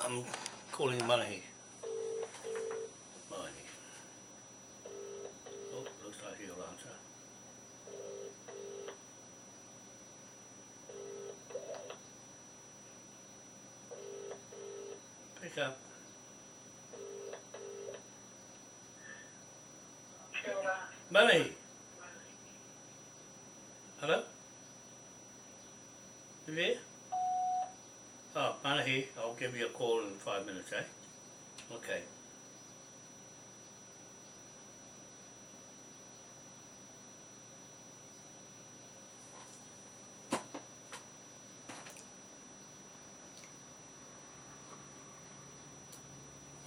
I'm calling Manahi. Manahi. Oh, looks like he'll answer. Pick up. Manahi. Hello? You there? Oh, Manahi, I'll give you a call in 5 minutes, eh? Okay.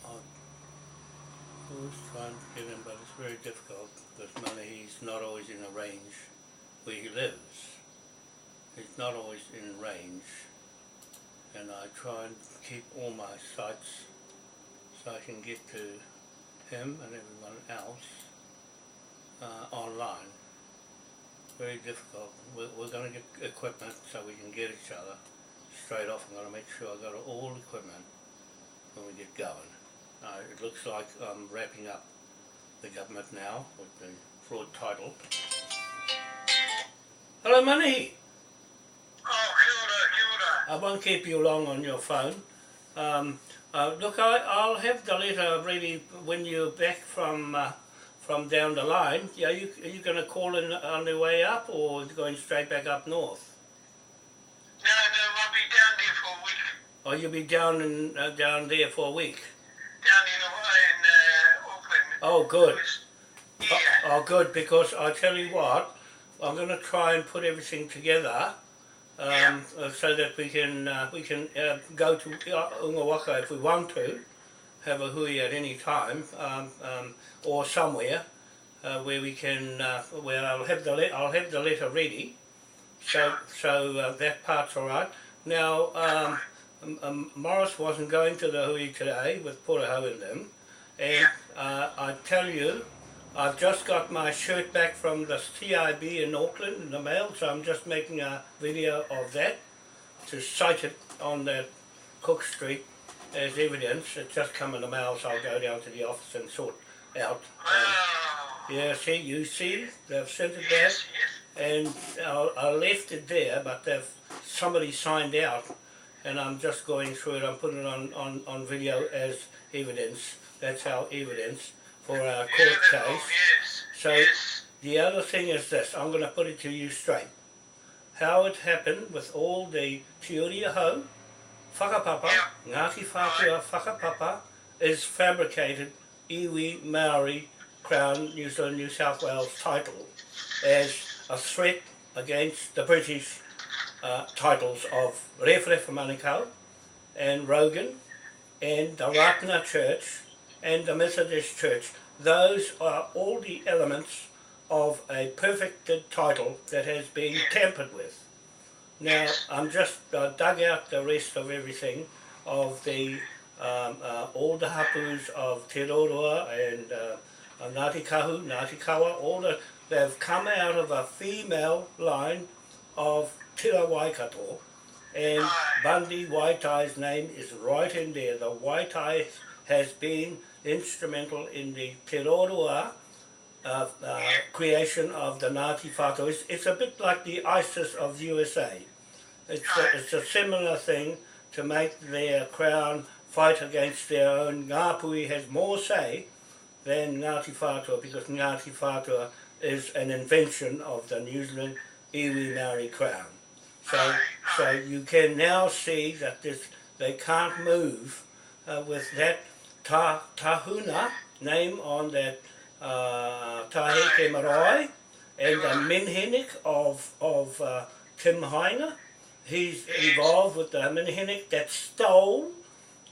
I was trying to get him, but it's very difficult because Manahi's not always in a range where he lives. He's not always in range. And I try and keep all my sites so I can get to him and everyone else online. Very difficult. We're going to get equipment so we can get each other straight off. I'm going to make sure I've got all equipment when we get going. It looks like I'm wrapping up the government now with the fraud title. Hello, Manahi. I won't keep you long on your phone. Look, I'll have the letter ready when you're back from down the line. Are you going to call in on the way up or going straight back up north? No, I'll be down there for a week. Oh, you'll be down there for a week? Down in Auckland. Oh, good. Yeah. Oh, good, because I tell you what, I'm going to try and put everything together. So that we can go to Ngawaka if we want to, have a hui at any time, or somewhere where we can, where I'll have the letter ready, so that part's all right. Now, Morris wasn't going to the hui today with Puraho and them, and I tell you, I've just got my shirt back from the TIB in Auckland in the mail, so I'm just making a video of that to cite it on that Cook Street as evidence. It's just come in the mail, so I'll go down to the office and sort out. Yeah, see, you see, they've sent it back, and I left it there, but somebody signed out, and I'm just going through it. I'm putting it on video as evidence. That's our evidence for our court case. So the other thing is this, I'm going to put it to you straight. How it happened with all the Te Uri Ahau, whakapapa, Ngati Whatua whakapapa, is fabricated iwi Maori Crown New Zealand New South Wales title as a threat against the British titles of REWHAREWHA MANUKAU and Rogan and the Ratana Church and the Methodist Church. Those are all the elements of a perfected title that has been tampered with. Now, I'm just dug out the rest of everything of the all the hapus of Te Roroa and Ngati Kahu, Ngati Kawa, they've come out of a female line of TIRA WAIKATO, and Bundy Waitai's name is right in there. The Waitai has been instrumental in the Te Roroa creation of the Ngati Whatua. It's a bit like the ISIS of USA. It's a similar thing to make their crown fight against their own. Ngāpui has more say than Ngati Whatua because Ngati Whatua is an invention of the New Zealand iwi Maori crown. So you can now see that they can't move with that tahuna name on that taheke marae and the minhenik of Tim Hainga. He's involved with the minhenik that stole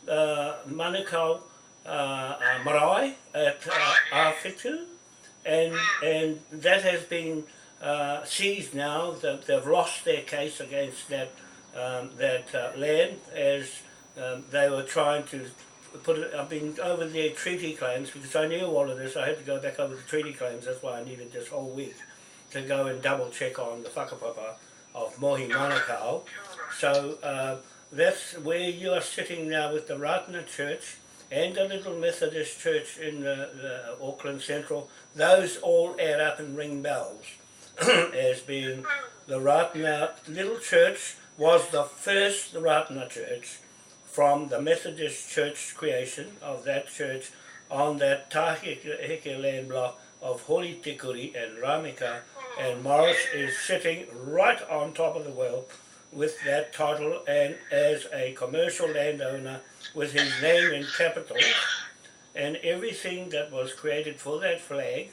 MANUKAU marae at Awhitu, and that has been seized now. That they've lost their case against that land as they were trying to put it. I've been over their treaty claims because I knew all of this. I had to go back over the treaty claims. That's why I needed this whole week to go and double check on the whakapapa of Mohi MANUKAU. So that's where you are sitting now with the Ratana Church and the little Methodist Church in the Auckland Central. Those all add up and ring bells as being the Ratana little church was the first Ratana Church from the Methodist Church creation of that church on that Taheke land block of Horitikuri and Ramika, and Morris is sitting right on top of the world with that title and as a commercial landowner with his name in capitals, and everything that was created for that flag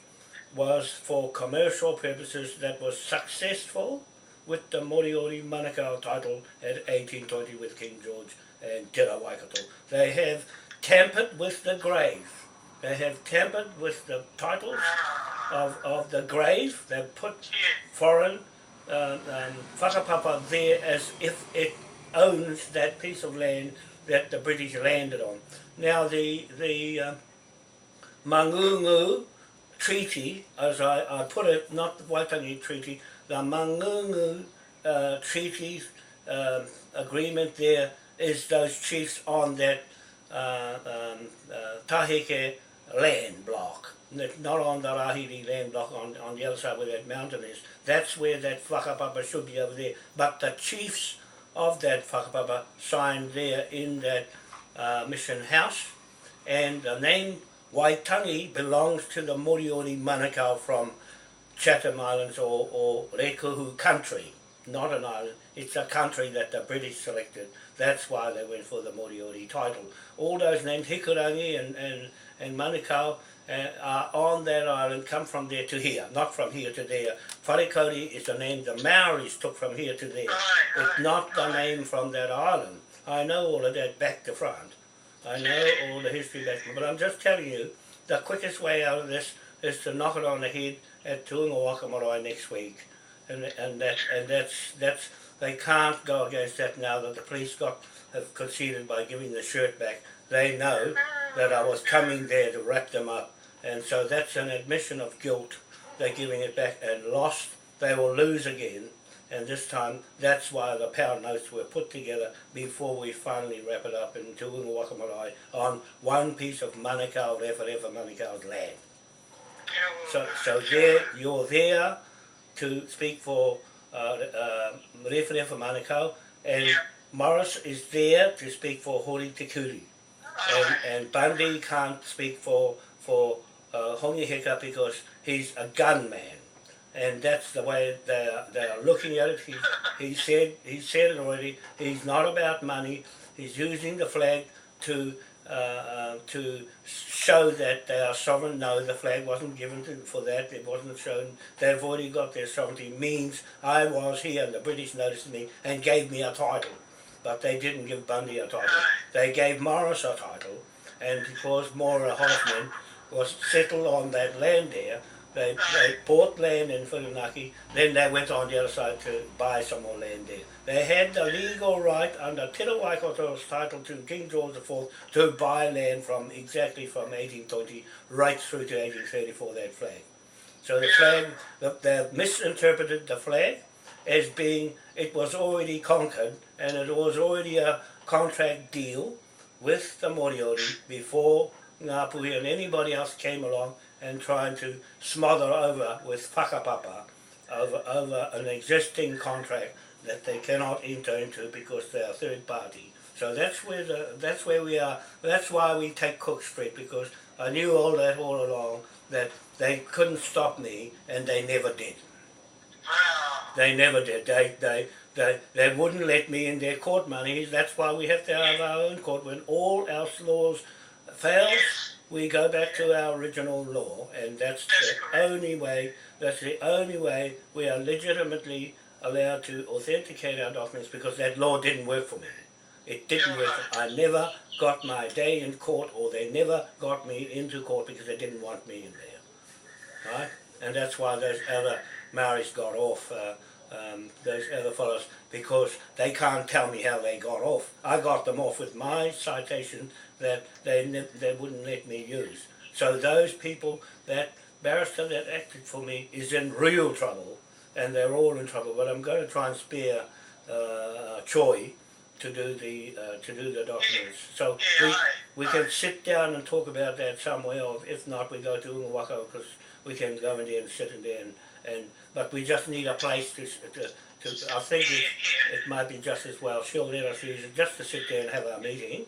was for commercial purposes that was successful with the Moriori MANUKAU title at 1820 with King George and TIRA WAIKATO. They have tampered with the grave. They have tampered with the titles of the grave. They've put foreign whakapapa there as if it owns that piece of land that the British landed on. Now the Mangungu Treaty, as I put it, not the Waitangi Treaty, the Mangungu Treaty agreement there is those chiefs on that Taheke land block, not on the Rahiri land block on the other side where that mountain is. That's where that whakapapa should be over there. But the chiefs of that whakapapa signed there in that mission house, and the name Waitangi belongs to the Moriori MANUKAU from Chatham Islands or Rekuhu country, not an island. It's a country that the British selected. That's why they went for the Moriori title. All those names, Hikurangi and MANUKAU, are on that island, come from there to here, not from here to there. Wharekoti is the name the Maoris took from here to there. It's not the name from that island. I know all of that back to front. I know all the history back, but I'm just telling you, the quickest way out of this is to knock it on the head at Tuunga Waka next week, and that's they can't go against that now that the police have conceded by giving the shirt back. They know that I was coming there to wrap them up, and so that's an admission of guilt. They're giving it back and lost. They will lose again. And this time, that's why the pound notes were put together before we finally wrap it up in Tuunga Waka on one piece of MANUKAU, MANUKAU's land. So there, you're there to speak for Rewhareherehera MANUKAU, and Morris is there to speak for Horitikuri. And Bundy can't speak for Hongi Heka because he's a gunman. And that's the way they are looking at it. He said it already. He's not about money. He's using the flag to show that they are sovereign. No, the flag wasn't given for that. It wasn't shown. They've already got their sovereignty. Means I was here and the British noticed me and gave me a title. But they didn't give Bundy a title. They gave Morris a title. And because Maura Hoffman was settled on that land there, they bought land in Whirinaki, then they went on the other side to buy some more land there. They had the legal right under Tira Waikato's title to King George IV to buy land from 1820 right through to 1834, that flag. So the flag, they've misinterpreted the flag as being, it was already conquered and it was already a contract deal with the Moriori before Ngāpuhi and anybody else came along and trying to smother over with whakapapa over an existing contract that they cannot enter into because they are third party. So that's where we are. That's why we take Cook Street, because I knew all that all along, that they couldn't stop me, and they never did. They never did. They wouldn't let me in their court money. That's why we have to have our own court. When all our laws fail, we go back to our original law, and that's the only way. That's the only way we are legitimately allowed to authenticate our documents, because that law didn't work for me. It didn't work. I never got my day in court, or they never got me into court because they didn't want me in there, right? And that's why those other Maoris got off. Those other fellows, because they can't tell me how they got off. I got them off with my citation that they wouldn't let me use. So those people, that barrister that acted for me is in real trouble, and they're all in trouble. But I'm going to try and spare Choi to do the documents. So Yeah, we can sit down and talk about that somewhere, or if not, we go to Whatua, because we can go in there and sit in there but we just need a place to I think it might be just as well. She'll let us use it just to sit there and have our meeting,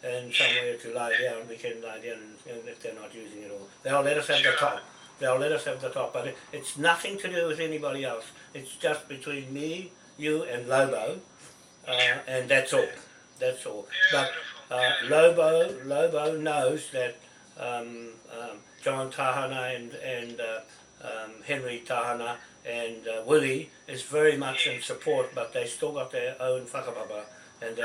and somewhere to lie down. We can lie down, and if they're not using it all, they'll let us have the top. They'll let us have the top, but it's nothing to do with anybody else. It's just between me, you, and Lobo, and that's all. That's all. But Lobo knows that John Tahana and Henry Tahana and Willie is very much in support, but they still got their own whakapapa, and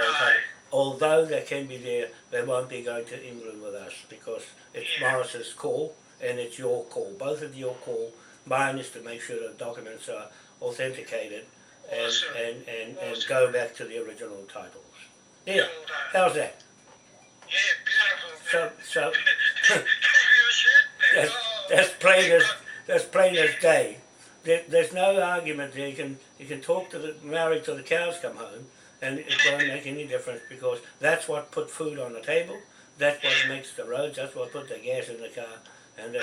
although they can be there, they won't be going to England with us, because it's Morris's call and it's your call, both of your call. Mine is to make sure the documents are authenticated and go back to the original titles. Yeah, how's that? Yeah, So beautiful. that's plain as day. There's no argument there. You can talk to the Maori till the cows come home, and it won't make any difference, because that's what put food on the table. That's what makes the roads. That's what put the gas in the car, and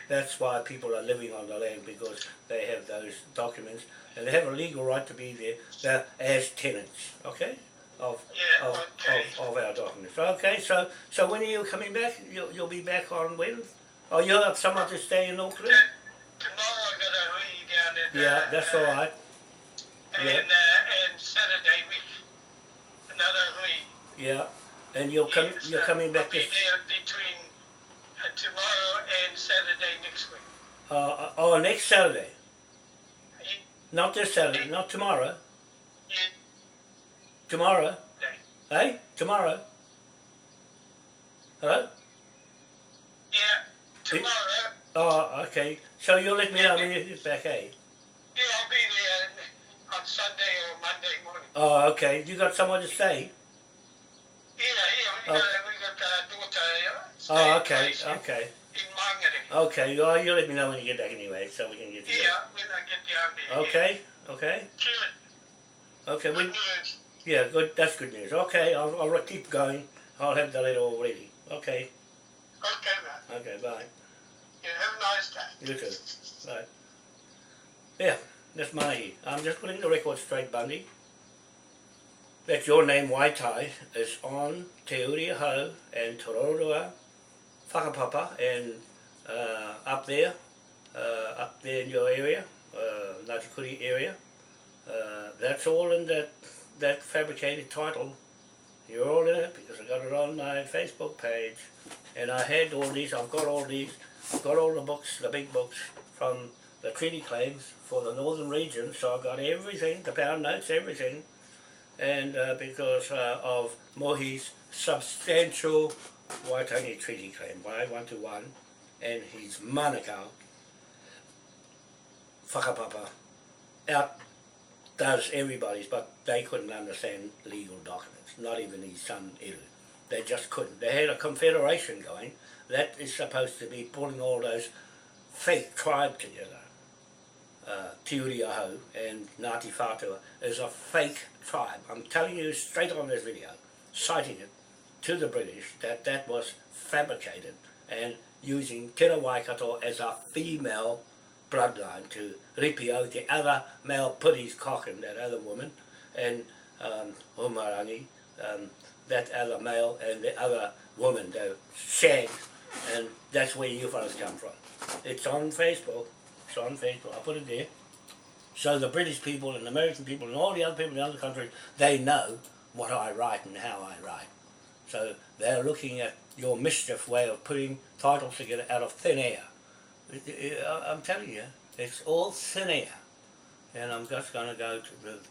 that's why people are living on the land, because they have those documents and they have a legal right to be there. They're as tenants, okay, of our documents. Okay, so when are you coming back? You'll be back on when? Oh, you'll have someone to stay in Auckland? Tomorrow I got a hui down at Yeah, that's all right. and Saturday week another hui. Yeah, and you're coming back I'll be there between tomorrow and Saturday next week. Next Saturday. Not this Saturday, not tomorrow. Yeah. Tomorrow. Hey, tomorrow. Hello? Yeah, tomorrow. Oh, okay. So you'll let me know when you get back, eh? Yeah, I'll be there on Sunday or Monday morning. Oh, okay. You got somewhere to stay? Yeah, we got daughter. Oh, okay, okay. In Mangere. Okay, well, you'll let me know when you get back anyway, so we can get together. Yeah, when I get down there. Okay, okay. Sure. Okay, Good news. yeah, good. That's good news. Okay, I'll keep going. I'll have the letter all ready. Okay. Okay, man. Okay, bye. Yeah, have a nice day. You too. Bye. Yeah, that's Mahi. I'm just putting the record straight, Bundy. That your name, Waitai, is on Te Uri Hau and Tororua, Whakapapa, and up there in your area, Ngati Kuri area. That's all in that fabricated title. You're all in it, because I got it on my Facebook page, and I had all these. I've got all these. I've got all the books, the big books from the treaty claims for the northern region. So I've got everything, the pound notes, everything, and because of Mohi's substantial Waitangi treaty claim, Y121, and his MANUKAU whakapapa outdoes everybody's, but they couldn't understand legal documents, not even his son Eru. They just couldn't. They had a confederation going that is supposed to be pulling all those fake tribes together. Te Uri Ahau and Ngati Whatua is a fake tribe. I'm telling you straight on this video, citing it to the British, that was fabricated and using Tira Waikato as a female bloodline to ripio the other male put his cock in that other woman, and Umarangi, that other male, and the other woman, they shagged, and that's where you fellas come from. It's on Facebook. It's on Facebook. I put it there. So the British people and the American people and all the other people in the other countries, they know what I write and how I write. So they're looking at your mischief way of putting titles together out of thin air. I'm telling you, it's all thin air. And I'm just going to go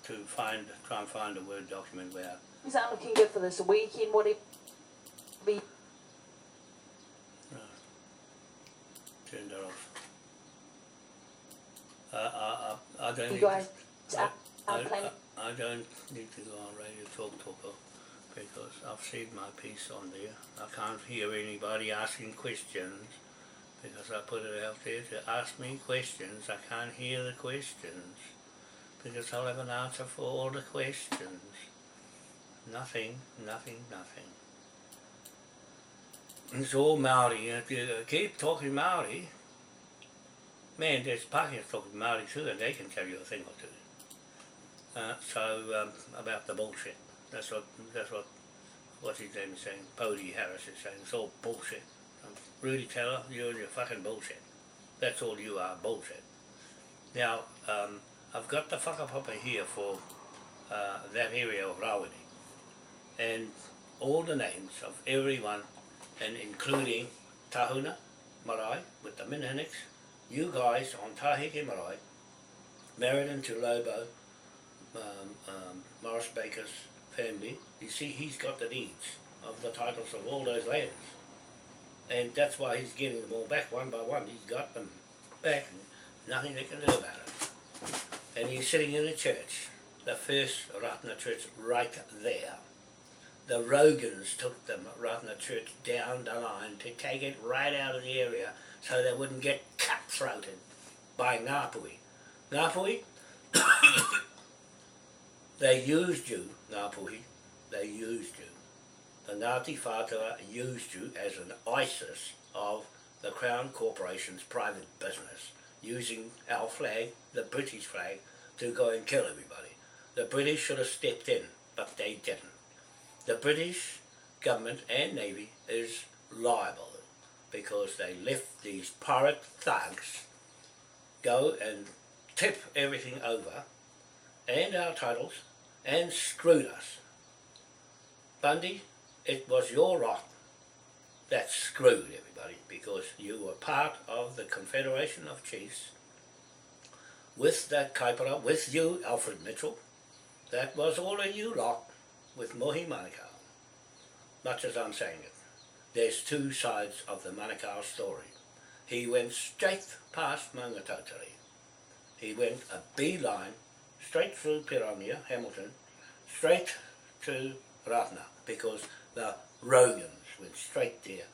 to try and find a Word document where... Is that looking good for this weekend? What it be? No. Turn that off. I don't You guys I don't need to go on Radio Talk because I've said my piece on there. I can't hear anybody asking questions because I put it out there to ask me questions. I can't hear the questions because I'll have an answer for all the questions. Nothing, nothing, nothing. It's all Maori. If you keep talking Maori, man, there's Pākehā talking Maori too, and they can tell you a thing or two. About the bullshit. That's what what's his name is saying, Bodie Harris is saying, it's all bullshit. Rudy Teller, you're in your fucking bullshit. That's all you are, bullshit. Now, I've got the whakapapa here for that area of Rawene, and all the names of everyone, and including Tahuna Marae with the Minhaniks, you guys on Tahike Marae, married into Lobo, Morris Baker's family. You see, he's got the deeds of the titles of all those lands, and that's why he's getting them all back one by one. He's got them back, and nothing they can do about it. And he's sitting in a church, the first Ratana church right there. The Rogans took the Ratana church down the line to take it right out of the area so they wouldn't get cut-throated by Ngāpui. Ngāpui, they used you, Ngāpui, they used you. The Ngāti Whatua used you as an ISIS of the Crown Corporation's private business, using our flag, the British flag, to go and kill everybody. The British should have stepped in, but they didn't. The British government and Navy is liable because they left these pirate thugs go and tip everything over, and our titles, and screwed us. Bundy, it was your rot that screwed everybody, because you were part of the Confederation of Chiefs with that Kaipara, with you, Alfred Mitchell. That was all of you lot with Mohi MANUKAU. Much as I'm saying it, there's two sides of the MANUKAU story. He went straight past Maungatotari. He went a beeline straight through Piramia, Hamilton, straight to Ratana, because the Rogans went straight there,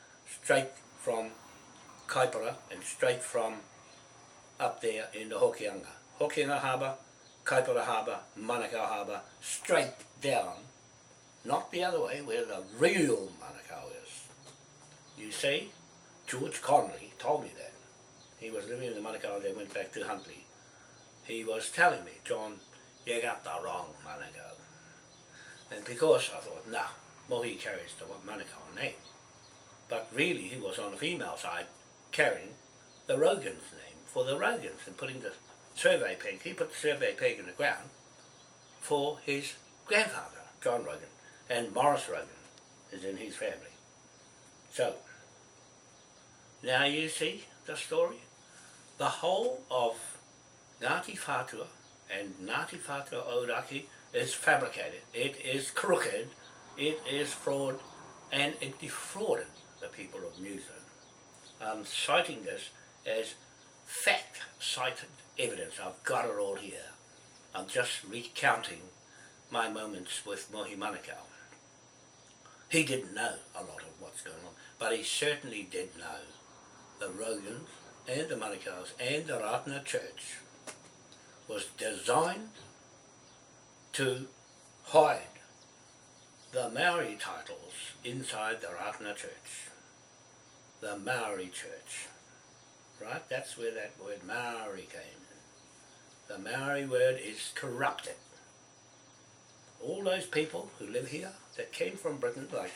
straight from Kaipara and straight from up there in the Hokianga. Hokianga Harbour, Kaipara Harbour, MANUKAU Harbour, straight down, not the other way where the real MANUKAU is. You see, George Conley told me that. He was living in the MANUKAU, they went back to Huntley. He was telling me, John, you got the wrong MANUKAU. And because I thought, nah, Mohi carries the MANUKAU name. But really he was on the female side carrying the Rogan's name for the Rogans and putting the survey peg. He put the survey peg in the ground for his grandfather, John Rogan, and Morris Rogan is in his family. So, now you see the story. The whole of Ngati Whatua and Ngati Whatua Ōraki is fabricated. It is crooked, it is fraud, and it defrauded the people of New Zealand. I'm citing this as fact-cited evidence. I've got it all here. I'm just recounting my moments with Mohi MANUKAU. He didn't know a lot of what's going on, but he certainly did know the Rogans and the MANUKAUs and the Ratana Church was designed to hide the Maori titles inside the Ratana Church. The Maori Church. Right? That's where that word Maori came. The Maori word is corrupted. All those people who live here that came from Britain, like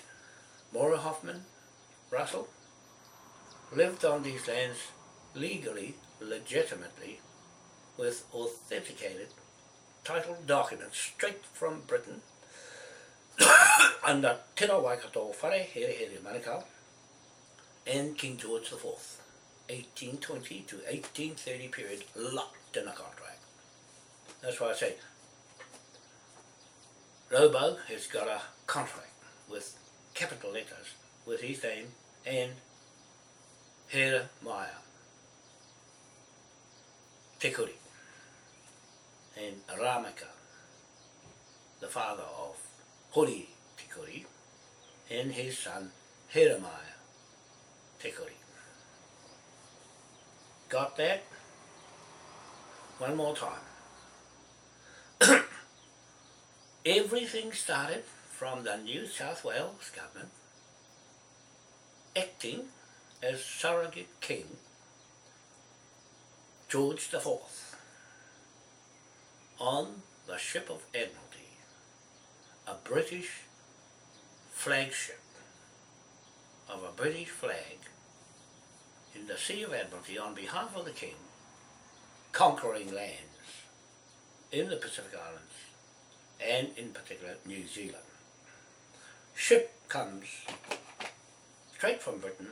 Maura Hoffman, Russell, lived on these lands legally, legitimately, with authenticated title documents straight from Britain under TIRA WAIKATO WHAREHEREHERE MANUKAU and King George IV, 1820 to 1830 period, locked in a contract. That's why I say Lobo has got a contract with capital letters with his name and Here Maya Tekuri and Ramaka, the father of Hori Tekuri, and his son Heremaya Tekuri. Got that? One more time. Everything started from the New South Wales government acting as surrogate king George IV on the ship of Admiralty, a British flagship of a British flag in the Sea of Admiralty on behalf of the king, conquering lands in the Pacific Islands and in particular New Zealand. Ship comes straight from Britain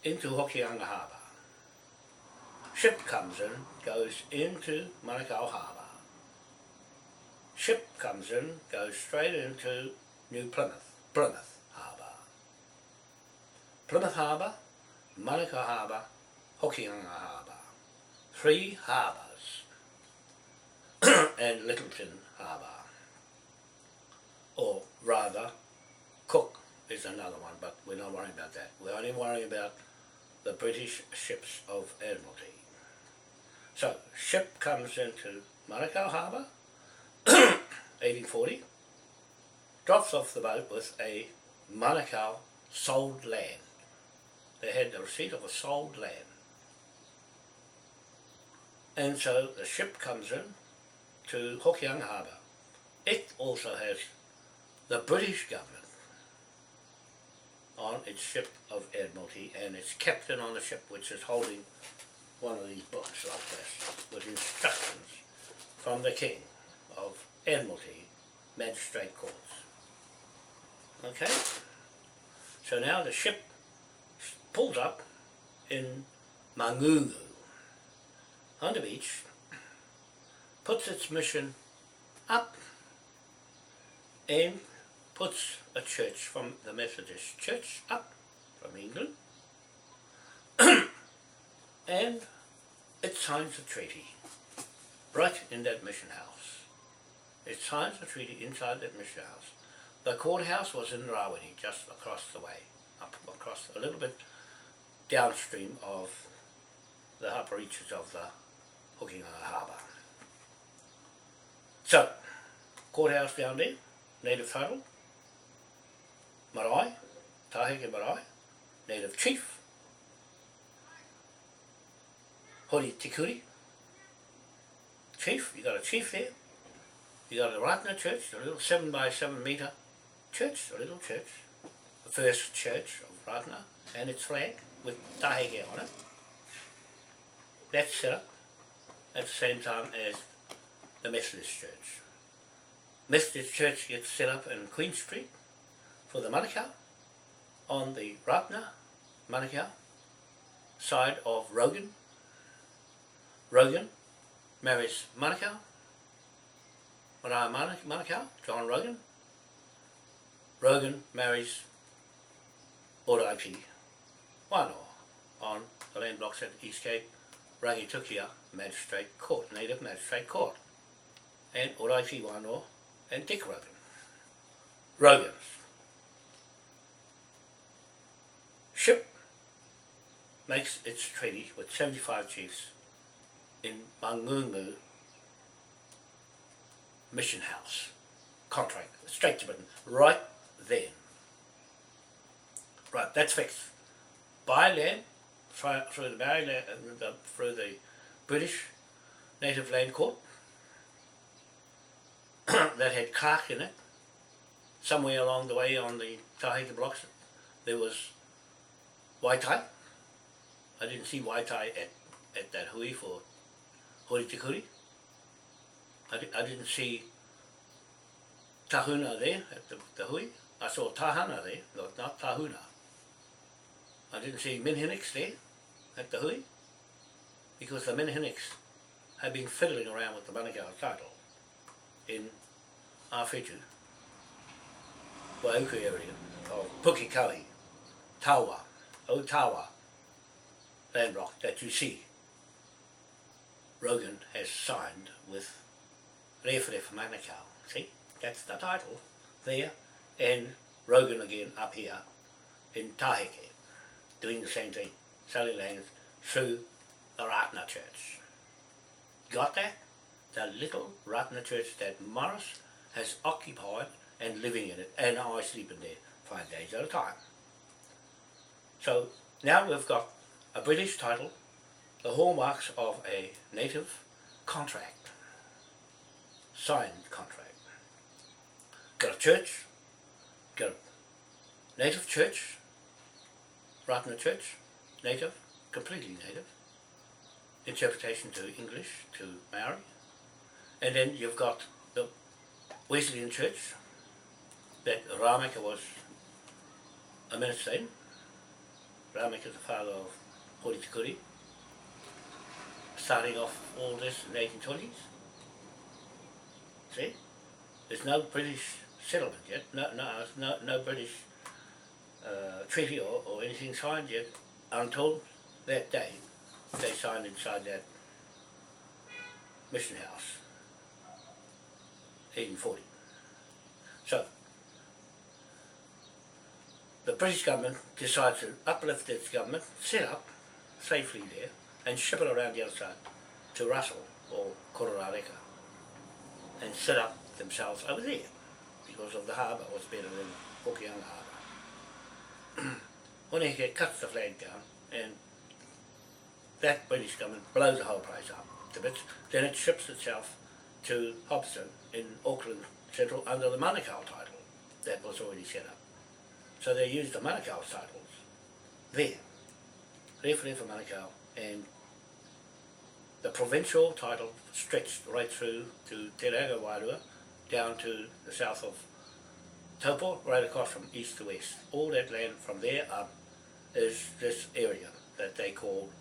into Hokianga Harbour. Ship comes in, goes into MANUKAU Harbour. Ship comes in, goes straight into New Plymouth Harbour. Plymouth Harbour, MANUKAU Harbour, Hokianga Harbour. 3 harbours. And Lyttelton Harbour. Or rather, Cook is another one, but we're not worrying about that. We're only worrying about the British ships of Admiralty. So, ship comes into MANUKAU Harbour, 1840, drops off the boat with a MANUKAU sold land. They had the receipt of a sold land. And so the ship comes in to Hokianga Harbour. It also has the British government on its ship of Admiralty and its captain on the ship, which is holding one of these books like this with instructions from the King of Admiralty Magistrate Courts. Okay? So now the ship pulls up in Mangungu on the beach, puts its mission up and puts a church from the Methodist Church up from England and it signs a treaty right in that mission house. It signs a treaty inside that mission house. The courthouse was in Rawiri, just across the way, up across a little bit downstream of the upper reaches of the Hokianga Harbour. So, courthouse down there, native title, marae, Taheke marae, native chief, Hori Tikuri, chief, you got a chief there, you got a Ratna church, a little 7 by 7 metre church, a little church, the first church of Ratna and its flag with Taheke on it. That's set up at the same time as the Methodist Church. Methodist Church gets set up in Queen Street for the MANUKAU on the Ratna MANUKAU side of Rogan. Rogan marries MANUKAU, Marae MANUKAU, John Rogan. Rogan marries Oraipi Wānoa on the land blocks at East Cape, Rangitukia Magistrate Court, Native Magistrate Court, and Oraipi Wānoa and Dick Rogan. Rogans. Ship makes its treaty with 75 chiefs in Mangungu Mission House. Contract, straight to Britain, right then. Right, that's fixed. Buy land through the Maori land, through the British Native Land Court that had Clark in it. Somewhere along the way on the Taheke blocks there was Waitai. I didn't see Waitai at that hui for Hori Tikuri. I didn't see Tahuna there at the hui. I saw Tahana there, not Tahuna. I didn't see Minhinix there at the hui because the Minhinix had been fiddling around with the MANUKAU title in Awhitu, Waiuku area of Pukikawi, Tawa, Otawa land block that you see. Rogan has signed with REWHAREWHA MANUKAU. See, that's the title there, and Rogan again up here in Taheke, doing the same thing, selling lands through the Ratna Church. Got that? The little Ratna Church that Morris has occupied and living in it, and I sleep in there 5 days at a time. So now we've got a British title, the hallmarks of a native contract, signed contract. Got a church, got a native church, right in the church, native, completely native, interpretation to English, to Maori, and then you've got the Wesleyan church that Rameka was a minister in. Rameka is the father of Hori Tikuri, starting off all this in the 1820s. See? There's no British settlement yet, no British treaty or anything signed yet until that day. They signed inside that mission house, 1840. So, the British government decides to uplift its government, set up safely there, and ship it around the other side to Russell or Kororareka, and set up themselves over there because of the harbour was better than Hokianga Harbour. Honeke cuts the flag down, and that British government blows the whole place up to bits. Then it ships itself to Hobson in Auckland Central under the MANUKAU title that was already set up. So they used the MANUKAU titles there, REWHAREHERE for MANUKAU, and the provincial title stretched right through to TIRA, Whatua, down to the south of Taupo, right across from east to west. All that land from there up is this area that they call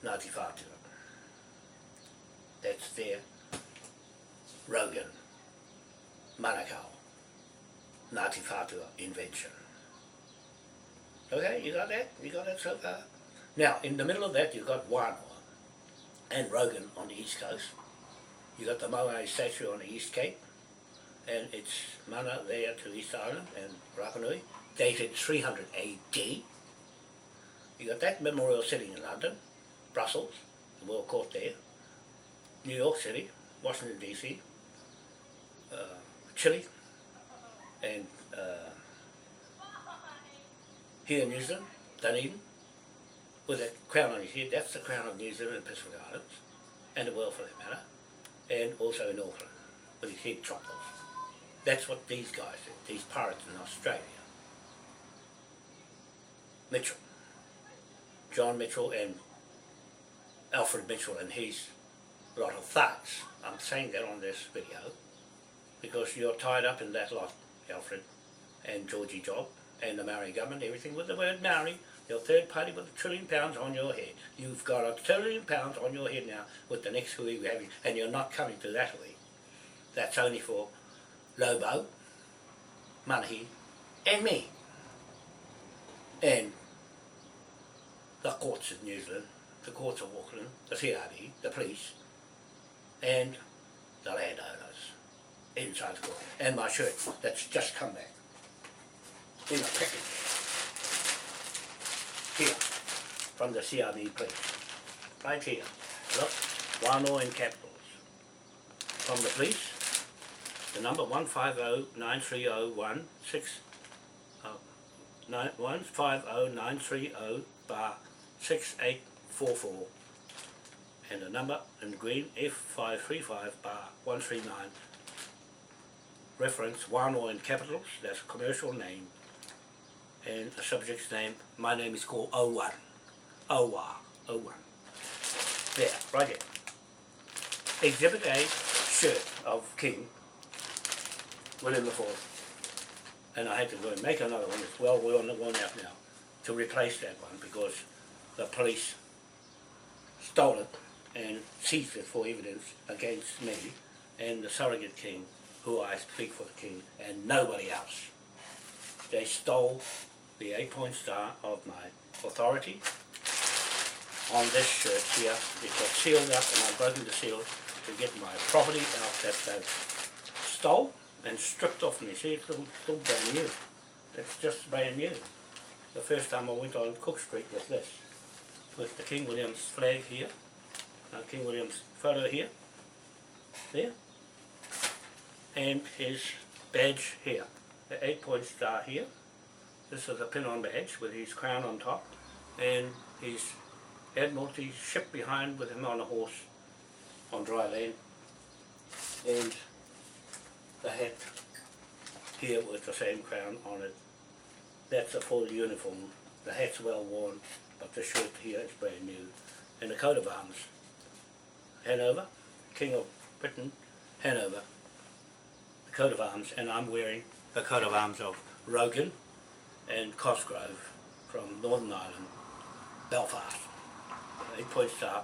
Ngati Whatua. That's their Rogan, MANUKAU, Ngati Whatua invention. Okay, you got that? You got that so far? Now, in the middle of that, you've got Wānoa and Rogan on the east coast. You got the Maori statue on the East Cape, and it's mana there to East Island and Rapanui, dated 300 AD. You got that memorial sitting in London, Brussels, the World Court there, New York City, Washington DC, Chile, and here in New Zealand, Dunedin, with a crown on his head. That's the crown of New Zealand and Pacific Islands, and the world for that matter, and also in Auckland, with his head chopped off. That's what these guys did, these pirates in Australia. Mitchell, John Mitchell and Alfred Mitchell and his lot of thugs. I'm saying that on this video because you're tied up in that lot, Alfred and Georgie Job and the Maori government, everything with the word Maori. You're third party with £1 trillion on your head. You've got £1 trillion on your head now with the next hui we're having, and you're not coming to that hui. That's only for Lobo, Manahi, and me. And the courts of New Zealand, the courts of Auckland, the CRB, the police, and the landowners inside the court. And my shirt that's just come back in a package here from the CRB police. Right here. Look, Wānoa in capitals. From the police, the number 150-930-6844, and the number in green F535-139. Reference Wānoa in capitals, that's a commercial name, and the subject's name, my name is called O1. Owa, O1. There, right here. Exhibit A, shirt of King William IV. And I had to go and make another one. It's well worn out now to replace that one because the police stole it and seized it for evidence against me and the surrogate king, who I speak for the king, and nobody else. They stole the 8-point star of my authority on this shirt here. It got sealed up and I've broken the seal to get my property out that they stole and stripped off me. See, it's still brand new. It's just brand new. The first time I went on Cook Street with this, with the King William's flag here, King William's photo here, there, and his badge here, the 8-point star here. This is a pin-on badge with his crown on top, and his Admiralty ship behind with him on a horse on dry land, and the hat here with the same crown on it. That's a full uniform. The hat's well worn, but the shirt here is brand new. And the coat of arms, Hanover, King of Britain, Hanover, the coat of arms, and I'm wearing the coat of arms of Rogan and Cosgrove from Northern Ireland, Belfast, 8-point star,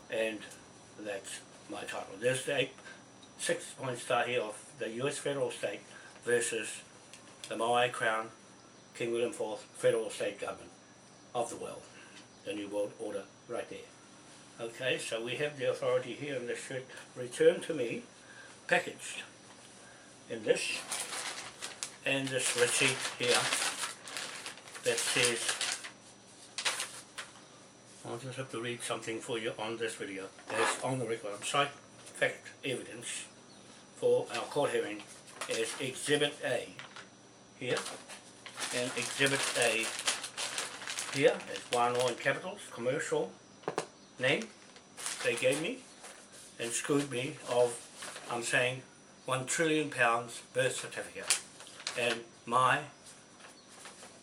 and that's my title. There's the 6-point star here of the US federal state versus the Maori Crown, King William IV federal state government of the world, the New World Order right there. Okay, so we have the authority here, and this should return to me packaged in this, and this receipt here that says, I'll just have to read something for you on this video. As on the record, cite fact evidence for our court hearing as Exhibit A here, and Exhibit A here is Wānoa in capitals, commercial name they gave me, and screwed me of, I'm saying, £1 trillion birth certificate, and my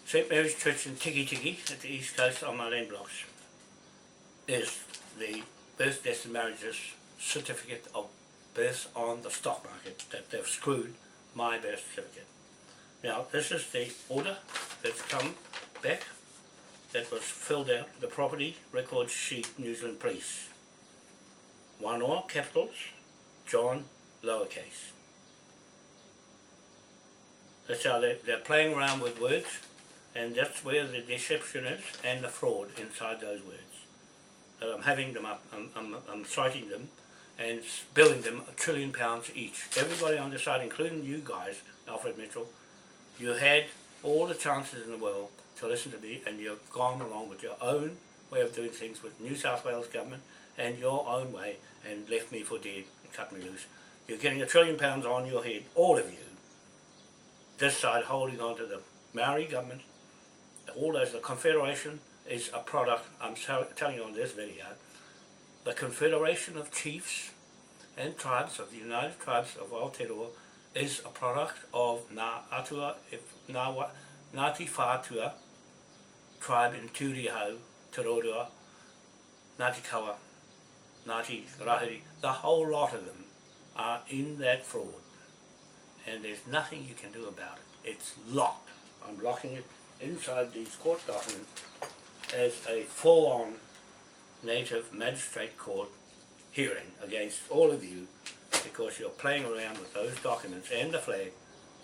St Mary's Church in Tiki Tiki at the east coast on my land blocks is the birth, deaths and marriages certificate of birth on the stock market that they've screwed my birth certificate. Now this is the order that's come back that was filled out, the property record sheet, New Zealand Police. Wānoa, capitals, John, lowercase. That's how they're playing around with words, and that's where the deception is and the fraud inside those words. That I'm having them up, I'm citing them and billing them £1 trillion each. Everybody on the side, including you guys, Alfred Mitchell, you had all the chances in the world to listen to me, and you've gone along with your own way of doing things with New South Wales government and your own way, and left me for dead and cut me loose. You're getting £1 trillion on your head, all of you. This side holding on to the Maori government, all those, the Confederation is a product, I'm telling you on this video, the Confederation of Chiefs and Tribes of the United Tribes of Aotearoa is a product of Ngati Whatua tribe in Turiho, Tororua, Ngati Kawa, Ngati Rahiri, the whole lot of them are in that fraud, and there's nothing you can do about it. It's locked. I'm locking it inside these court documents as a full-on native magistrate court hearing against all of you, because you're playing around with those documents and the flag,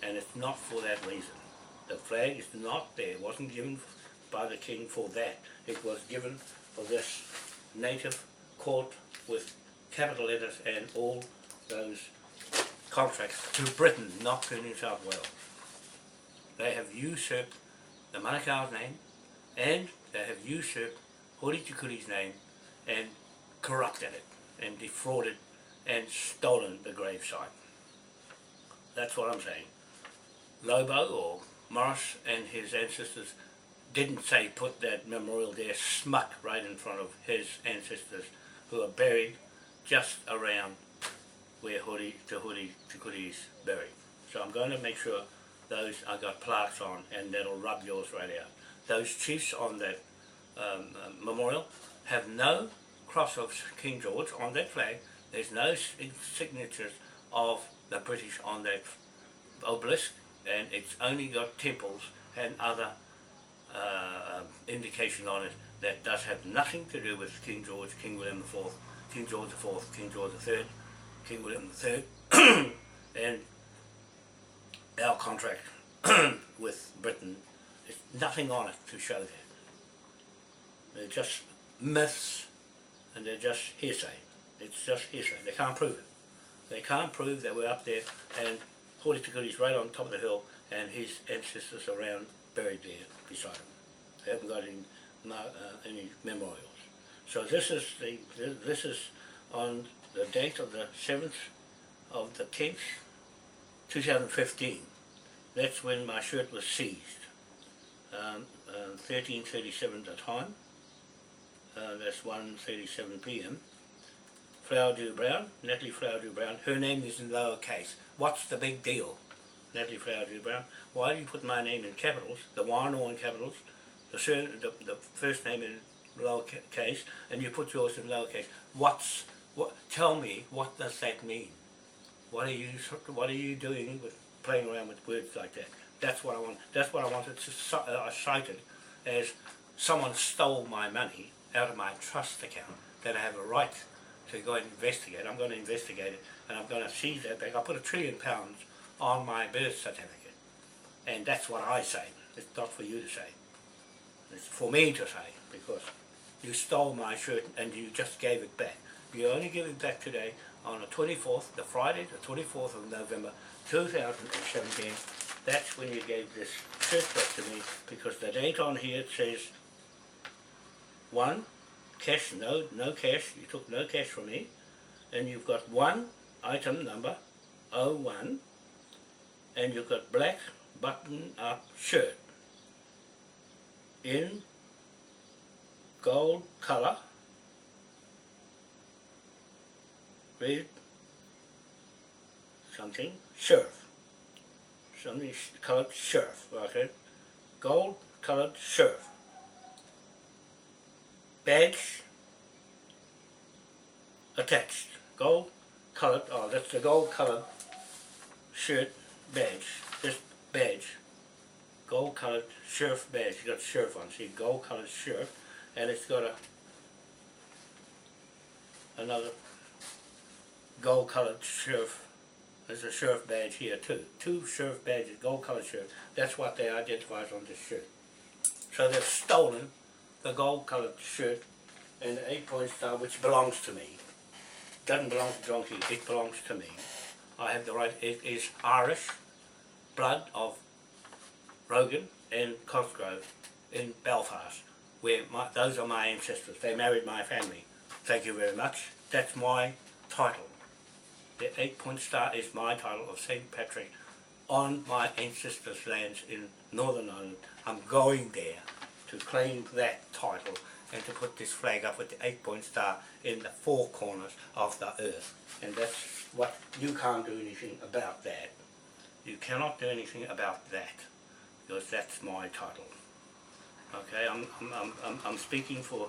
and it's not for that reason. The flag is not there, it wasn't given by the King for that. It was given for this native court with capital letters and all those contracts to Britain, not to New South Wales. They have usurped the MANUKAU's name, and they have usurped Hori Tukuri's name and corrupted it and defrauded and stolen the gravesite. That's what I'm saying. Lobo or Morris and his ancestors didn't say put that memorial there smut right in front of his ancestors who are buried just around where Hori Tukuri's buried. So I'm going to make sure those, I got plaques on, and that'll rub yours right out. Those chiefs on that memorial have no cross of King George on that flag. There's no signatures of the British on that obelisk, and it's only got temples and other indication on it that does have nothing to do with King George, King William IV, King George IV, King George III, King William III, and our contract with Britain. There's nothing on it to show that. They're just myths, and they're just hearsay. It's just hearsay. They can't prove it. They can't prove that we're up there and Hori Tukuri's right on top of the hill and his ancestors around buried there beside him. They haven't got any memorials. So this is on the date of the 7th of the 10th 2015. That's when my shirt was seized. 13:37 at the time. That's 1:37 p.m. Flowerdew Brown, Natalie Flowerdew Brown. Her name is in lowercase. What's the big deal? Natalie Flowerdew Brown. Why do you put my name in capitals, the Wānoa in capitals, the first name in lowercase, and you put yours in lowercase? Tell me, what does that mean? What are you doing with playing around with words like that? That's what I want. That's what I wanted to cite it as someone stole my money out of my trust account that I have a right to go and investigate. I'm going to investigate it, and I'm going to seize that back. I put £1 trillion on my birth certificate, and that's what I say. It's not for you to say. It's for me to say, because you stole my shirt and you just gave it back. You only give it back today on the 24th, the Friday, the 24th of November 2017. That's when you gave this shirt back to me, because the date on here it says 1, cash, no cash, you took no cash from me, and you've got 1 item number 01, and you've got black button up shirt in gold colour, red something, shirt, something coloured shirt, okay, gold coloured shirt, badge attached, gold coloured, oh that's the gold coloured shirt badge, this badge, gold coloured shirt badge, you got shirt on, see, gold coloured shirt, and it's got another gold coloured shirt. There's a shirt badge here too. 2 shirt badges, gold coloured shirt. That's what they identify on this shirt. So they've stolen the gold coloured shirt and the 8-point star, which belongs to me. Doesn't belong to Donkey, it belongs to me. I have the right, it is Irish blood of Rogan and Cosgrove in Belfast, where those are my ancestors. They married my family. Thank you very much. That's my title. The 8-point star is my title of St. Patrick on my ancestors' lands in Northern Ireland. I'm going there to claim that title and to put this flag up with the 8-point star in the 4 corners of the earth. And that's what, you can't do anything about that. You cannot do anything about that, because that's my title. Okay, I'm speaking for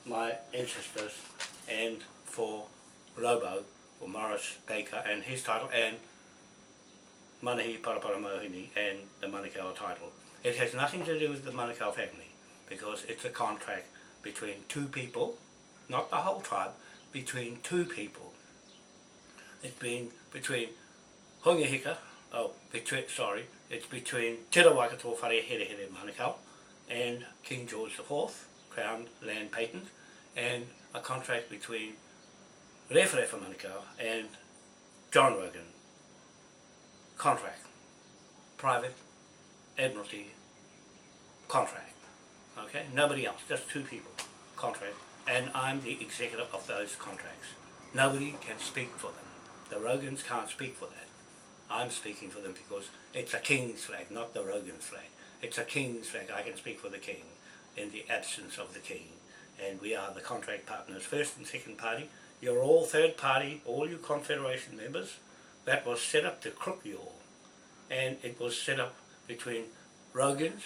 my ancestors and for Lobo, or Morris Baker and his title, and Manahi Parapara Mohini and the MANUKAU title. It has nothing to do with the MANUKAU family, because it's a contract between 2 people, not the whole tribe, between 2 people. It's been between Hongihika, it's between TIRA WAIKATO WHAREHEREHERE MANUKAU and King George IV, Crown Land Patent, and a contract between REWHAREWHA MANUKAU and John Rogan. Contract. Private Admiralty contract. Okay? Nobody else, just 2 people. Contract. And I'm the executor of those contracts. Nobody can speak for them. The Rogans can't speak for that. I'm speaking for them because it's a king's flag, not the Rogan's flag. It's a king's flag. I can speak for the king in the absence of the king. And we are the contract partners, first and second party. You're all third party, all you Confederation members. That was set up to crook you all. And it was set up between Rogans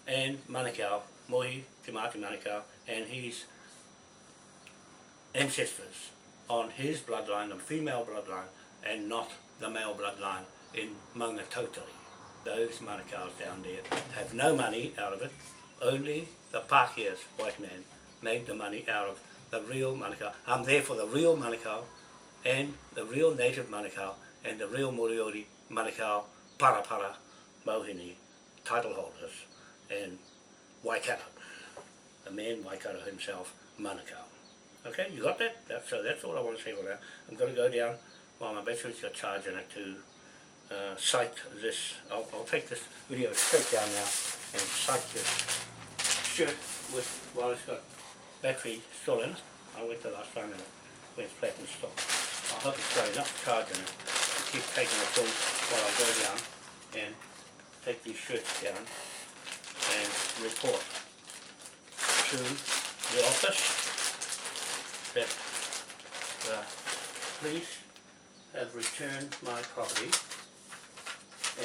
and MANUKAU, Mohi Te Mati MANUKAU, and his ancestors on his bloodline, the female bloodline, and not the male bloodline in Maungatotari. Those MANUKAUs down there have no money out of it. Only the Pākehā's white man made the money out of the real MANUKAU. I'm there for the real MANUKAU and the real native MANUKAU and the real Moriori MANUKAU Parapara Mohini title holders and Waikato, the man Waikato himself, MANUKAU. Okay, you got that? So that's all I want to say for now. I'm going to go down while my battery's got charge in it to cite this. I'll take this video straight down now and cite this shirt with, while it's got battery still in it. I went the last time and it went flat and stopped. I hope it's got enough charge in it to keep taking the film while I go down and take these shirts down and report to the office that the police have returned my property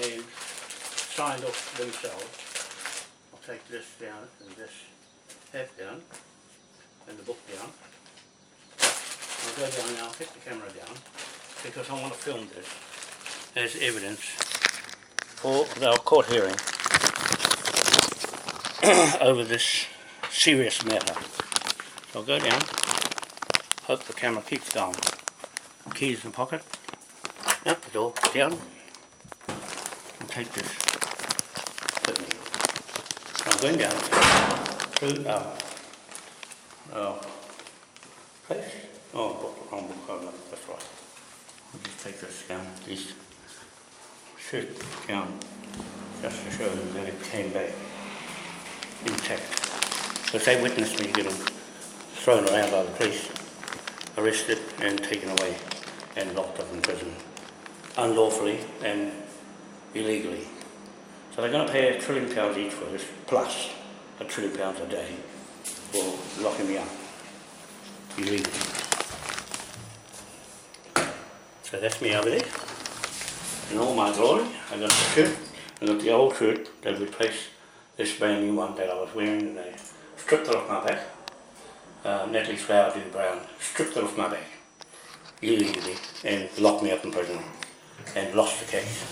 and signed off themselves. I'll take this down and this hat down and the book down. I'll go down now, take the camera down, because I want to film this as evidence for our court hearing over this serious matter. So I'll go down, hope the camera keeps going. Keys in the pocket, out the door, down, and take this with me. So I'm going down through our place. Oh, wrong book, oh no, that's right. I'll just take this down, this shirt down, just to show them that it came back intact. Because they witnessed me get them thrown around by the police, arrested and taken away and locked up in prison, unlawfully and illegally. So they're going to pay £1 trillion each for this, plus £1 trillion a day for locking me up illegally. So that's me over there, in all my glory. I got the shirt, I got the old shirt that replaced this brand new one that I was wearing, and they stripped it off my back. Natalie Flower Dew Brown stripped it off my back illegally and locked me up in prison and lost the case.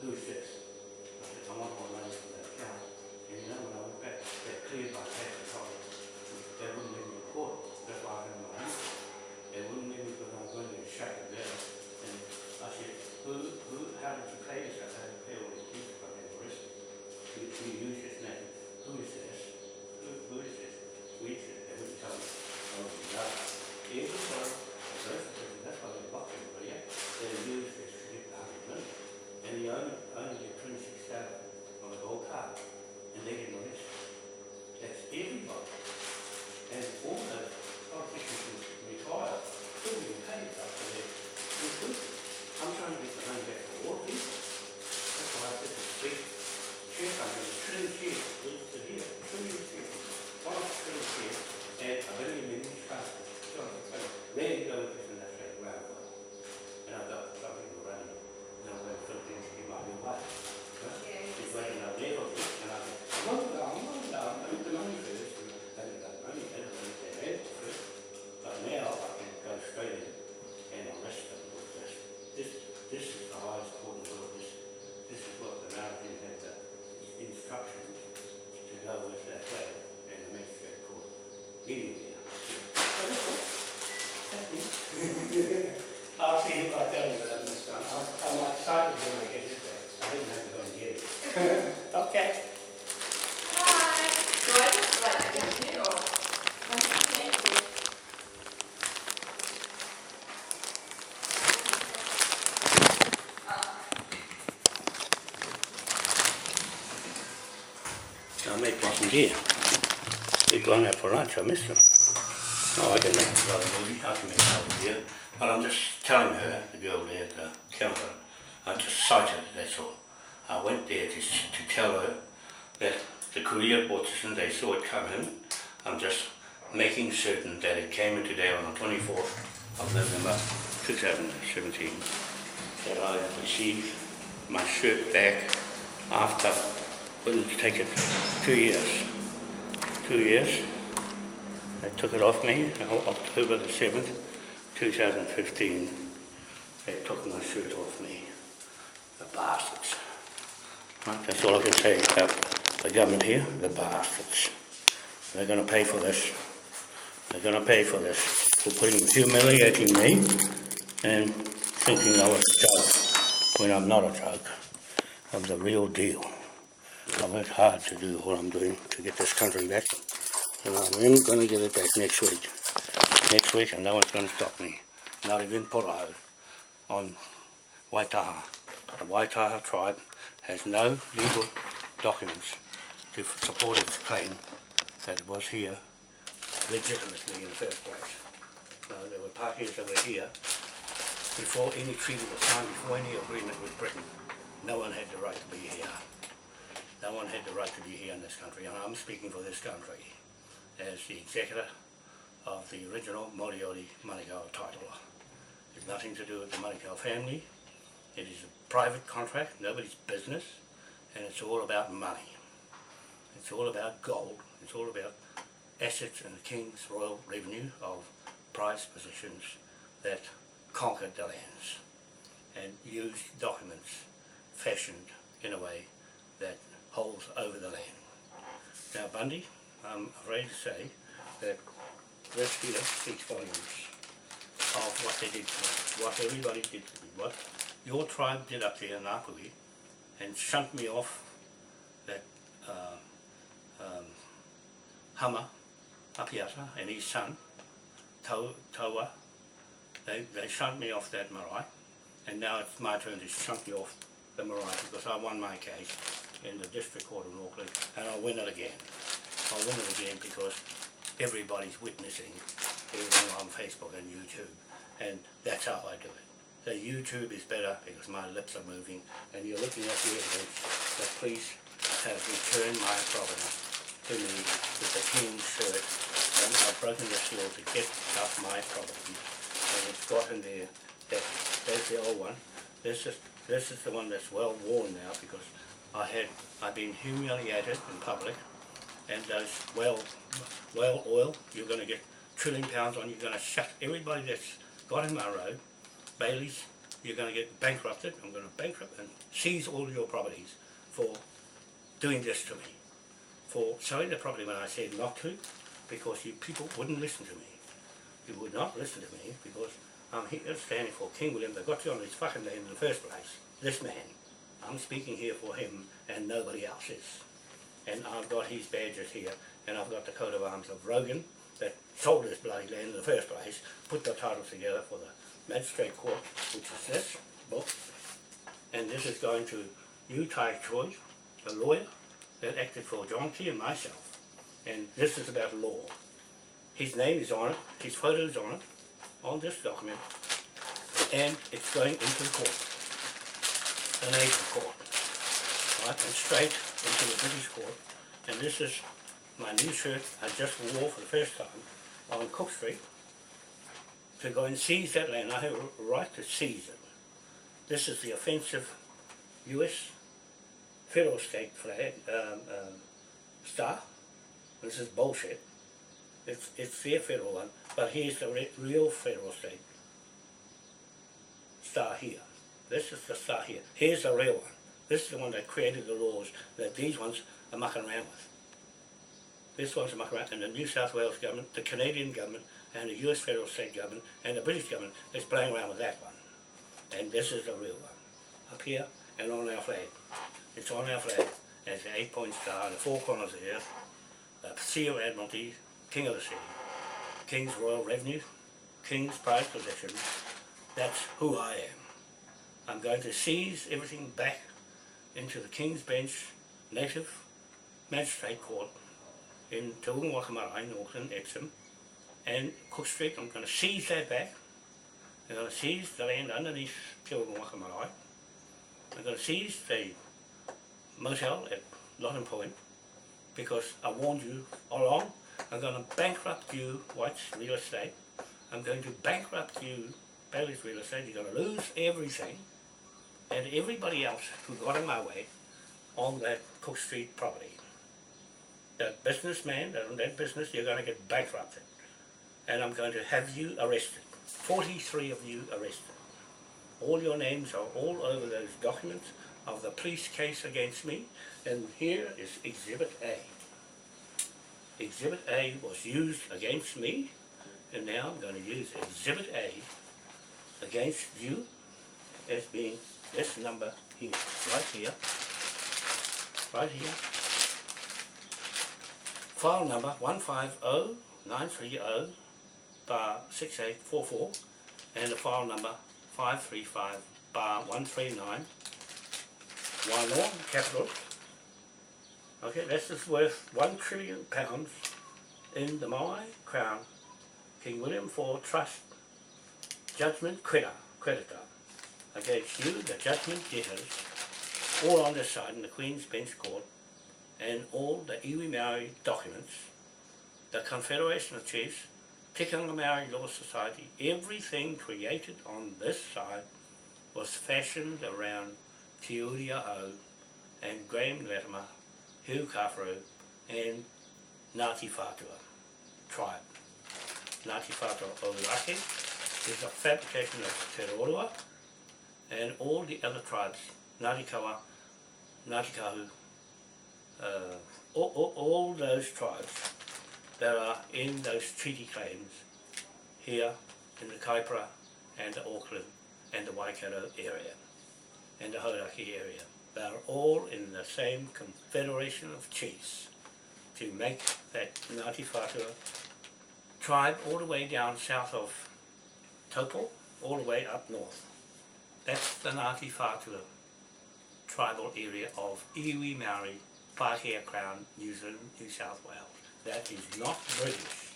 who's this? I said, I want more money for that account. And you know, when I went back, they cleared my tax and told me they wouldn't let me report. That's why I had my money. They wouldn't let me because I was going to shut it down. And I said, how did you pay this? I had to pay all these people from the rest. You use this name. Who is this? Who is this? We said, they wouldn't tell me. I wasn't know. That's why they locked everybody out. They use this to get the 100 million. And you only get 26,000 on the gold card. And they get the rest. That's everybody. And all those politicians who retire still being paid after they're good. I'm trying to get the money back for all people. That's why I said this big share company, trillion shares, to here, trillion shares, 1 trillion shares, and $1 billion in each country. So there you go with this in that straight round. And I've got some people running, you know, where Philippines give my new wife. He's waiting out there for me, and I said, I'm not down, I need the money first. I haven't got money, I don't need their head first. But now I can go straight in and arrest them with this. This is the highest court in the world. This is what the Americans had the instructions to go with that way and the magistrate court. Anyway, I'll see if I tell you that this time. I'm excited when I get it back. I didn't have to go and get it. Okay. Hi. Do I just write that down here or? Thank you. Our mate wasn't here. We'd gone out for lunch, I missed him. Oh, I didn't make a bloody movie, I can make another video. But I'm just telling her, the girl there at the counter, I just cited it, that's all. I went there to tell her that the courier bought this and they saw it come in. I'm just making certain that it came in today on the 24th of November 2017. That I received my shirt back after, wouldn't take it 2 years. 2 years. They took it off me on October the 7th, 2015. They took my shirt off me. The bastards. Right, that's all I can say about the government here, the bastards. They're going to pay for this. They're going to pay for this. For humiliating me and thinking I was a joke when I'm not a joke. I'm the real deal. I've worked hard to do what I'm doing to get this country back. And I'm going to get it back next week. Next week, and no one's going to stop me. Not even Paramounт on Whatua. The Whatua tribe has no legal documents to support its claim that it was here legitimately in the first place. There were parties that were here before any treaty was signed, before any agreement with Britain. No one had the right to be here. No one had the right to be here in this country, and I'm speaking for this country as the executor of the original Moriori MANUKAU title. It has nothing to do with the MANUKAU family. It is a private contract, nobody's business, and it's all about money. It's all about gold. It's all about assets in the King's royal revenue of prized possessions that conquered the lands and used documents fashioned in a way that holds over the land. Now Bundy, I'm afraid to say that this here speaks volumes of what they did to me, what everybody did to me, what your tribe did up there in Ngati and shunt me off that Hama, Apiata and his son, Taua. They shunt me off that marae, and now it's my turn to shunt me off the marae because I won my case in the District Court in Auckland, and I'll win it again. I'll win it again because everybody's witnessing everything on Facebook and YouTube, and that's how I do it. So YouTube is better because my lips are moving, and you're looking at the evidence that police have returned my property to me with the King's shirt, and I've broken the seal to get out my property, and it's got in there that there's the old one. This is the one that's well worn now because I've been humiliated in public, and those whale oil, you're going to get £1 trillion on, you're going to shut everybody that's got in my road, Bailey's, you're going to get bankrupted. I'm going to bankrupt and seize all your properties for doing this to me. For selling the property when I said not to, because you people wouldn't listen to me. You would not listen to me because I'm here standing for King William. They got you on his fucking land in the first place. This man. I'm speaking here for him and nobody else is. And I've got his badges here, and I've got the coat of arms of Rogan that sold his bloody land in the first place, put the titles together for the magistrate court, which is this book. And this is going to you, Tai Choi, the lawyer that acted for John Key and myself. And this is about law. His name is on it, his photo is on this document, and it's going into the court, an Acre court, right, and straight into the British court. And this is my new shirt I just wore for the first time on Cook Street to go and seize that land. I have a right to seize it. This is the offensive US federal state flag star. This is bullshit. It's their federal one, but here's the real federal state star here. This is the star here. Here's the real one. This is the one that created the laws that these ones are mucking around with. This one's a mucking around, and the New South Wales government, the Canadian government, and the US federal state government, and the British government is playing around with that one. And this is the real one, up here and on our flag. It's on our flag as an 8-point star in the four corners of the earth, the Seal Admiralty, King of the Sea, King's Royal Revenue, King's Prized Possessions. That's who I am. I'm going to seize everything back into the King's Bench Native Magistrate Court in Te Whakamarae, Northern Epsom, and Cook Street. I'm going to seize that back. I'm going to seize the land underneath Te Whakamarae. I'm going to seize the motel at Lotton Point, because I warned you all along. I'm going to bankrupt you, White's Real Estate. I'm going to bankrupt you, Bailey's Real Estate. You're going to lose everything. And everybody else who got in my way on that Cook Street property. That businessman, that on that business, you're going to get bankrupted. And I'm going to have you arrested. 43 of you arrested. All your names are all over those documents of the police case against me. And here is Exhibit A. Exhibit A was used against me, and now I'm going to use Exhibit A against you as being this number here, right here, right here. File number 150930-6844, and the file number 535-139. One more, capital. Okay, this is worth £1 trillion in the Maori Crown King William IV Trust judgment creditor against you, the judgment debtors, all on this side in the Queen's Bench Court, and all the iwi Maori documents, the Confederation of Chiefs, Tikanga Maori Law Society, everything created on this side was fashioned around Te Uri Ahau and Graham Latimer, Hugh Kafaru, and Ngati Whatua tribe. Ngati Whatua Ourake is a fabrication of Te Roroa, and all the other tribes, Ngati Kawa, Ngati Kahu, all those tribes that are in those treaty claims here in the Kaipara and the Auckland and the Waikato area and the Hauraki area. They are all in the same Confederation of Chiefs to make that Ngati Whatua tribe all the way down south of Taupo, all the way up north. That's the Ngati Whatua tribal area of iwi Maori, Pākehā Crown, New Zealand, New South Wales. That is not British.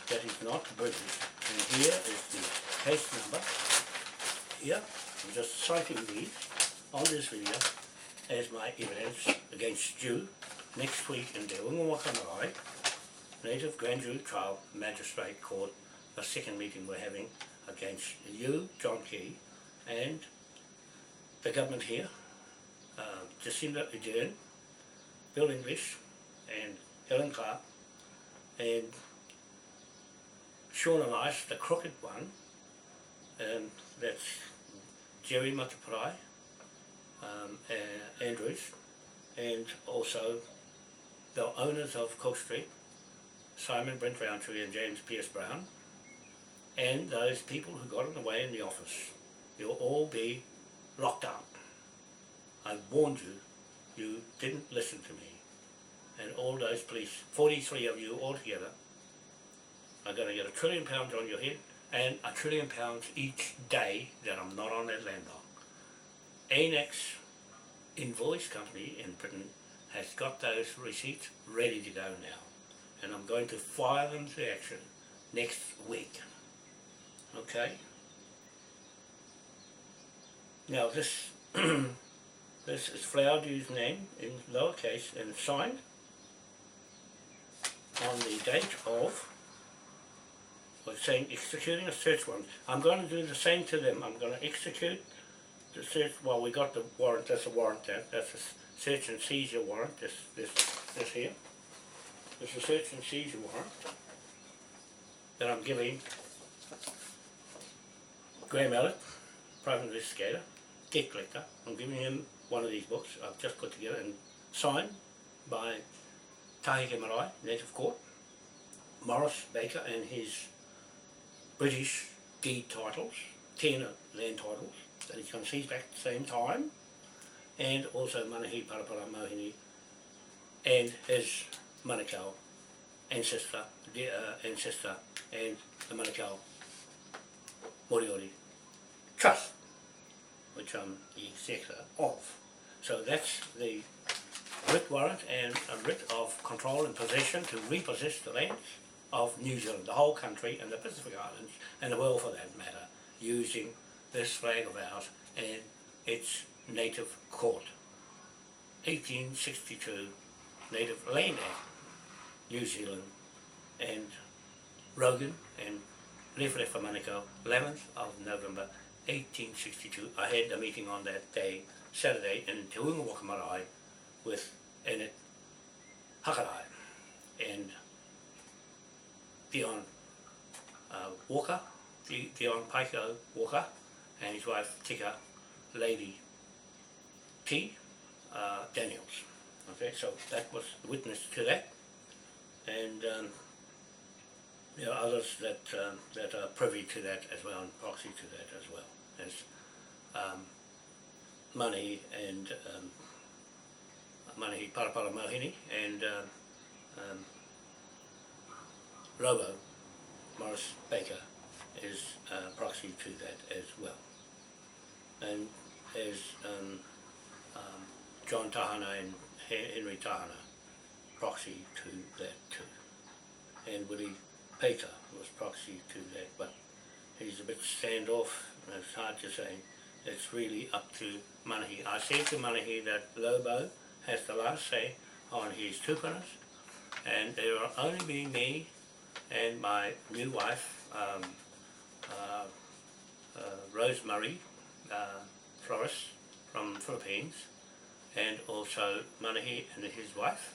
That is not British. And here is the case number. Here, I'm just citing these on this video as my evidence against you next week in Te Whakamarae Native Grand Jury Trial Magistrate Court, the second meeting we're having against you, John Key, and the government here, Jacinda Ardern, Bill English, and Helen Clark, and Sean Elias, the crooked one, and that's Jerry Mataparai, Andrews, and also the owners of Cook Street, Simon Brent Roundtree and James Pierce Brown, and those people who got in the way in the office. You'll all be locked up. I warned you, you didn't listen to me. And all those police, 43 of you all together, are going to get £1 trillion on your head, and £1 trillion each day that I'm not on that land block. ANAC's invoice company in Britain has got those receipts ready to go now, and I'm going to fire them to action next week. Okay? Now this this is Flowerdew's name in lowercase and signed on the date of, we're saying executing a search warrant. I'm going to do the same to them. I'm going to execute the search. Well, we got the warrant. That's a warrant. That's a search and seizure warrant. This here. This is a search and seizure warrant that I'm giving Graham Elliott, private investigator, debt collector. I'm giving him one of these books I've just put together and signed by Tahike Marae, Native Court, Morris Baker and his British deed titles, 10 land titles that he's going to seize back at the same time, and also Manahi Parapara Mohini and his MANUKAU ancestor and the MANUKAU Moriori Trust, which I'm the executor of. So that's the writ warrant and a writ of control and possession to repossess the lands of New Zealand, the whole country and the Pacific Islands and the world for that matter, using this flag of ours and its native court. 1862 Native Land Act, New Zealand, and Rogan and REWHAREWHA MANUKAU, 11th of November 1862. I had a meeting on that day, Saturday, in Te Unga Waka Marae with Enid Hakarai and Dion Walker, Dion Paiko Walker, and his wife Tika Lady T. Daniels. Okay, so that was witness to that, and there are others that that are privy to that as well, and proxy to that as well, as Manahi and Manahi Parapara Mohini and Robo Morris Baker is proxy to that as well, and as John Tahana and Henry Tahana proxy to that too, and Willie Peter was proxy to that, but he's a bit standoff, and it's hard to say. It's really up to Manahi. I said to Manahi that Lobo has the last say on his tupunas, and there will only be me and my new wife, Rosemary Flores from Philippines, and also Manahi and his wife,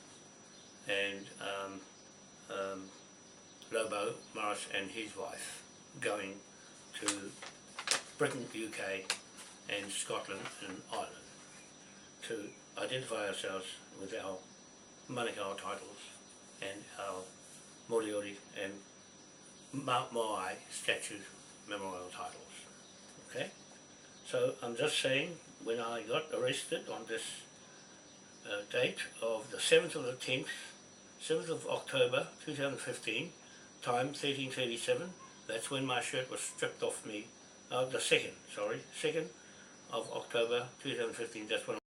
and Lobo Morris and his wife going to Britain, UK and Scotland and Ireland to identify ourselves with our MANUKAU titles and our Moriori and Maori statute memorial titles. Okay? So I'm just saying, when I got arrested on this date of the 7th of the 10th, 7th of October 2015, time 13:37, that's when my shirt was stripped off me, the 2nd of October 2015, that's when